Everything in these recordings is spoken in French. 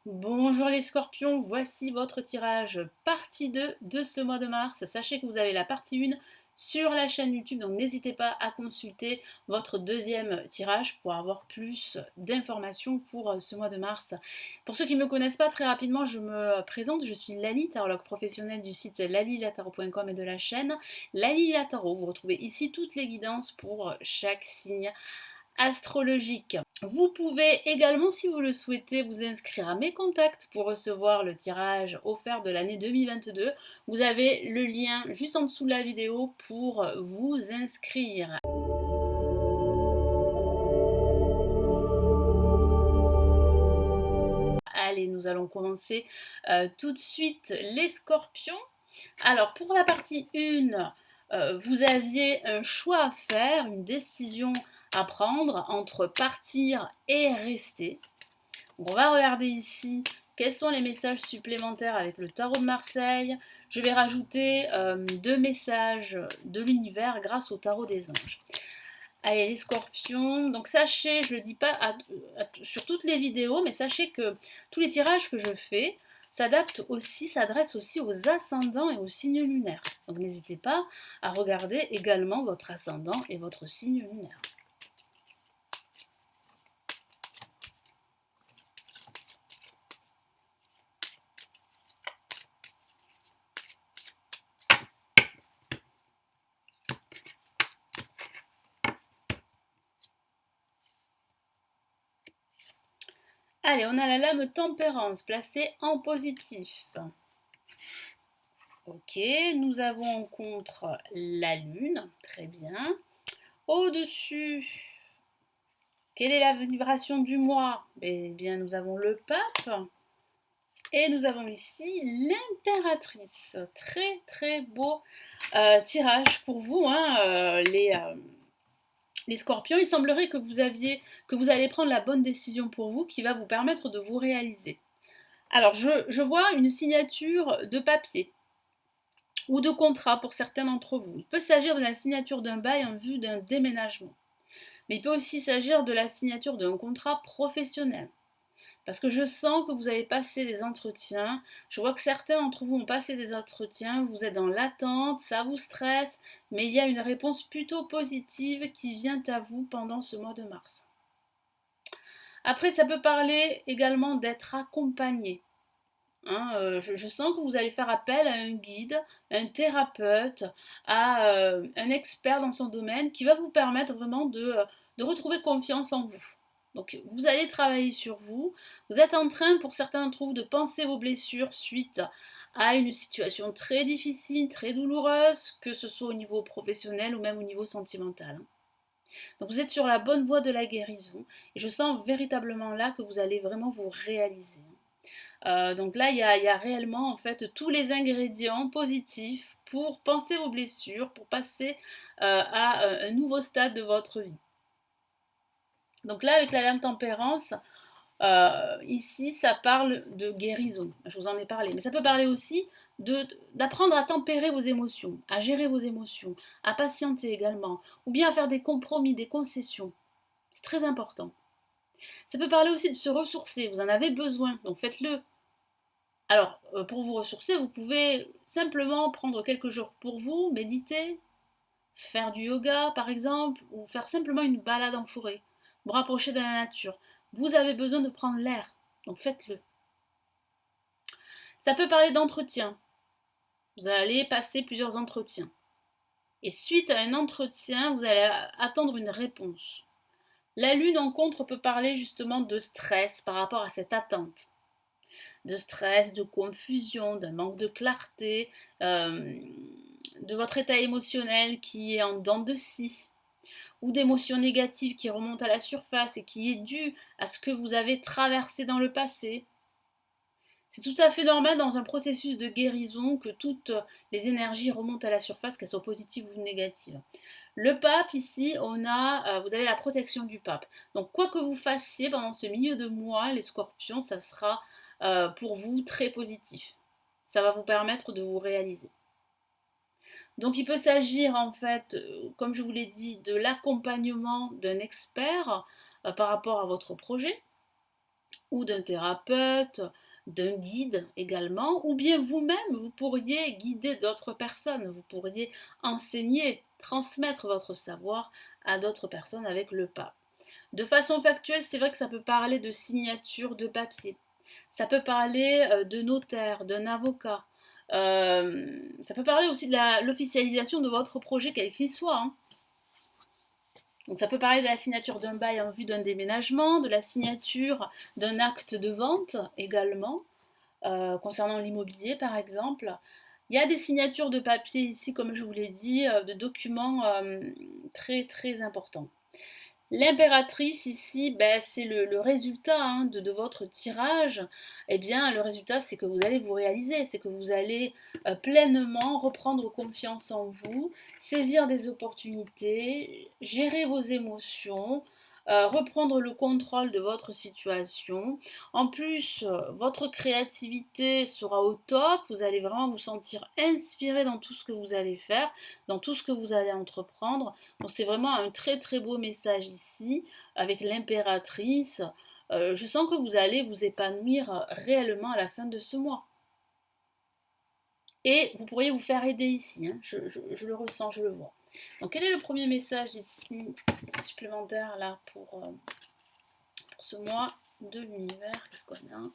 Bonjour les scorpions, voici votre tirage partie 2 de ce mois de mars. Sachez que vous avez la partie 1 sur la chaîne YouTube, donc n'hésitez pas à consulter votre deuxième tirage pour avoir plus d'informations pour ce mois de mars. Pour ceux qui ne me connaissent pas, très rapidement, je me présente. Je suis Lali, tarologue professionnelle du site lalilataro.com et de la chaîne Lali La Tarot. Vous retrouvez ici toutes les guidances pour chaque signe astrologique. Vous pouvez également, si vous le souhaitez, vous inscrire à mes contacts pour recevoir le tirage offert de l'année 2022. Vous avez le lien juste en dessous de la vidéo pour vous inscrire. Allez, nous allons commencer tout de suite les scorpions. Alors, pour la partie 1, vous aviez un choix à faire, une décision à prendre entre partir et rester. On va regarder ici quels sont les messages supplémentaires avec le tarot de Marseille. Je vais rajouter 2 messages de l'univers grâce au tarot des anges. Allez, les scorpions, donc sachez, je ne le dis pas sur toutes les vidéos, mais sachez que tous les tirages que je fais s'adressent aussi aux ascendants et aux signes lunaires. Donc n'hésitez pas à regarder également votre ascendant et votre signe lunaire. Allez, on a la lame tempérance placée en positif. Ok, nous avons en contre la lune, très bien. Au-dessus, quelle est la vibration du mois? Eh bien, nous avons le pape. Et nous avons ici l'impératrice. Très très beau tirage pour vous, hein, les scorpions. Il semblerait que vous allez prendre la bonne décision pour vous qui va vous permettre de vous réaliser. Alors, je vois une signature de papier ou de contrat pour certains d'entre vous. Il peut s'agir de la signature d'un bail en vue d'un déménagement. Mais il peut aussi s'agir de la signature d'un contrat professionnel. Parce que je sens que vous avez passé des entretiens. Je vois que certains d'entre vous ont passé des entretiens. Vous êtes dans l'attente, ça vous stresse. Mais il y a une réponse plutôt positive qui vient à vous pendant ce mois de mars. Après, ça peut parler également d'être accompagné. Hein, je sens que vous allez faire appel à un guide, un thérapeute, à un expert dans son domaine qui va vous permettre vraiment de retrouver confiance en vous. Donc vous allez travailler sur vous. Vous êtes en train, pour certains d'entre vous, de penser vos blessures suite à une situation très difficile, très douloureuse, que ce soit au niveau professionnel ou même au niveau sentimental. Donc vous êtes sur la bonne voie de la guérison et je sens véritablement là que vous allez vraiment vous réaliser. Donc là, il y a réellement en fait tous les ingrédients positifs pour penser vos blessures, pour passer à un nouveau stade de votre vie. Donc là, avec la lame tempérance, ici, ça parle de guérison. Je vous en ai parlé. Mais ça peut parler aussi d'apprendre à tempérer vos émotions, à gérer vos émotions, à patienter également, ou bien à faire des compromis, des concessions. C'est très important. Ça peut parler aussi de se ressourcer. Vous en avez besoin, donc faites-le. Alors, pour vous ressourcer, vous pouvez simplement prendre quelques jours pour vous, méditer, faire du yoga par exemple, ou faire simplement une balade en forêt, vous rapprocher de la nature. Vous avez besoin de prendre l'air, donc faites-le. Ça peut parler d'entretien. Vous allez passer plusieurs entretiens. Et suite à un entretien, vous allez attendre une réponse. La lune en contre peut parler justement de stress par rapport à cette attente. De stress, de confusion, d'un manque de clarté, de votre état émotionnel qui est en dents de scie, ou d'émotions négatives qui remontent à la surface et qui est due à ce que vous avez traversé dans le passé. C'est tout à fait normal dans un processus de guérison que toutes les énergies remontent à la surface, qu'elles soient positives ou négatives. Le pape, ici, vous avez la protection du pape. Donc, quoi que vous fassiez pendant ce milieu de mois, les scorpions, ça sera pour vous très positif. Ça va vous permettre de vous réaliser. Donc, il peut s'agir, en fait, comme je vous l'ai dit, de l'accompagnement d'un expert par rapport à votre projet. ou d'un thérapeute, d'un guide également, ou bien vous-même, vous pourriez guider d'autres personnes, vous pourriez enseigner, transmettre votre savoir à d'autres personnes avec le pape. De façon factuelle, c'est vrai que ça peut parler de signature de papier, ça peut parler de notaire, d'un avocat, ça peut parler aussi de l'officialisation de votre projet, quel qu'il soit, hein. Donc ça peut parler de la signature d'un bail en vue d'un déménagement, de la signature d'un acte de vente également, concernant l'immobilier par exemple. Il y a des signatures de papier ici, comme je vous l'ai dit, de documents très très importants. L'impératrice ici, ben, c'est le résultat hein, de votre tirage. Eh bien, le résultat, c'est que vous allez vous réaliser, c'est que vous allez pleinement reprendre confiance en vous, saisir des opportunités, gérer vos émotions, reprendre le contrôle de votre situation. En plus, votre créativité sera au top, vous allez vraiment vous sentir inspiré dans tout ce que vous allez faire, dans tout ce que vous allez entreprendre. Donc c'est vraiment un très très beau message ici avec l'impératrice. Je sens que vous allez vous épanouir réellement à la fin de ce mois. Et vous pourriez vous faire aider ici, hein. Je le ressens, je le vois. Donc quel est le premier message ici supplémentaire là pour ce mois de l'univers? Qu'est-ce qu'on a?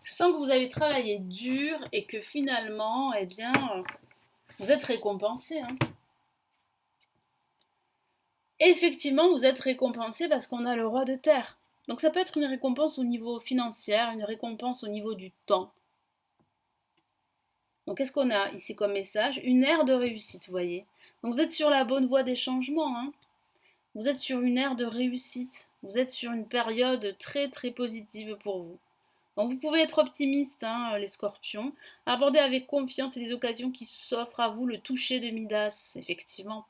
Je sens que vous avez travaillé dur et que finalement, eh bien, vous êtes récompensé, hein. Effectivement, vous êtes récompensé parce qu'on a le roi de terre. Donc ça peut être une récompense au niveau financier, une récompense au niveau du temps. Donc qu'est-ce qu'on a ici comme message? Une ère de réussite, vous voyez. Donc vous êtes sur la bonne voie des changements, hein. Vous êtes sur une ère de réussite. Vous êtes sur une période très très positive pour vous. Donc vous pouvez être optimiste, hein, les scorpions. Abordez avec confiance les occasions qui s'offrent à vous, le toucher de Midas, effectivement.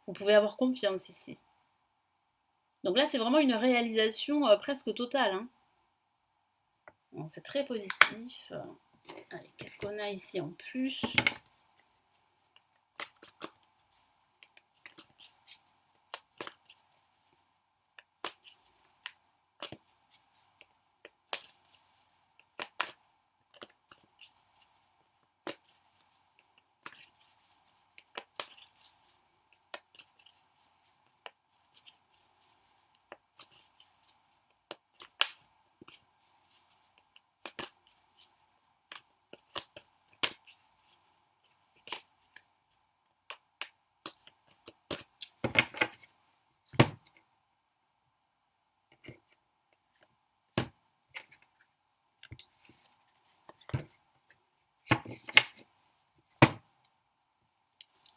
Vous pouvez avoir confiance ici. Donc là, c'est vraiment une réalisation presque totale, hein. C'est très positif. Allez, qu'est-ce qu'on a ici en plus?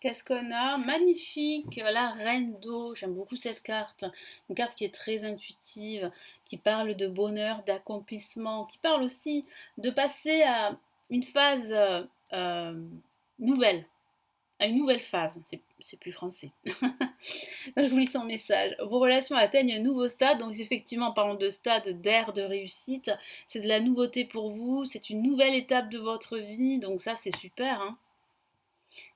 Qu'est-ce qu'on a? Magnifique, la reine d'eau. J'aime beaucoup cette carte. Une carte qui est très intuitive, qui parle de bonheur, d'accomplissement, qui parle aussi de passer à une phase nouvelle, à une nouvelle phase. C'est plus français. Je vous lis son message. Vos relations atteignent un nouveau stade. Donc effectivement, en parlant de stade, d'ère de réussite, c'est de la nouveauté pour vous. C'est une nouvelle étape de votre vie. Donc ça, c'est super, hein.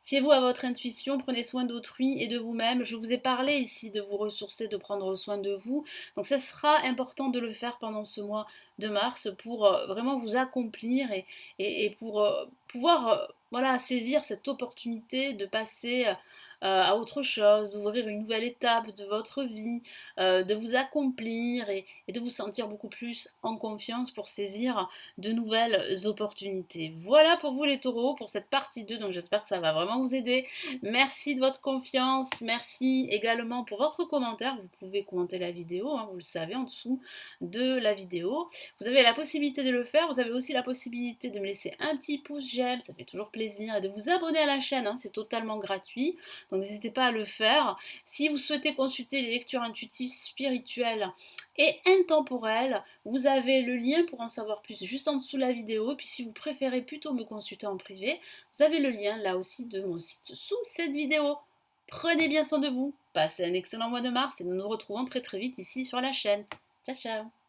Fiez-vous à votre intuition, prenez soin d'autrui et de vous-même. Je vous ai parlé ici de vous ressourcer, de prendre soin de vous. Donc ça sera important de le faire pendant ce mois de mars pour vraiment vous accomplir et pour pouvoir voilà, saisir cette opportunité de passer à autre chose, d'ouvrir une nouvelle étape de votre vie, de vous accomplir et de vous sentir beaucoup plus en confiance pour saisir de nouvelles opportunités. Voilà pour vous les taureaux, pour cette partie 2, donc j'espère que ça va vraiment vous aider. Merci de votre confiance, merci également pour votre commentaire, vous pouvez commenter la vidéo, hein, vous le savez, en dessous de la vidéo. Vous avez la possibilité de le faire, vous avez aussi la possibilité de me laisser un petit pouce j'aime, ça fait toujours plaisir, et de vous abonner à la chaîne, hein, c'est totalement gratuit. Donc n'hésitez pas à le faire. Si vous souhaitez consulter les lectures intuitives, spirituelles et intemporelles, vous avez le lien pour en savoir plus juste en dessous de la vidéo. Et puis si vous préférez plutôt me consulter en privé, vous avez le lien là aussi de mon site sous cette vidéo. Prenez bien soin de vous, passez un excellent mois de mars et nous nous retrouvons très très vite ici sur la chaîne. Ciao ciao!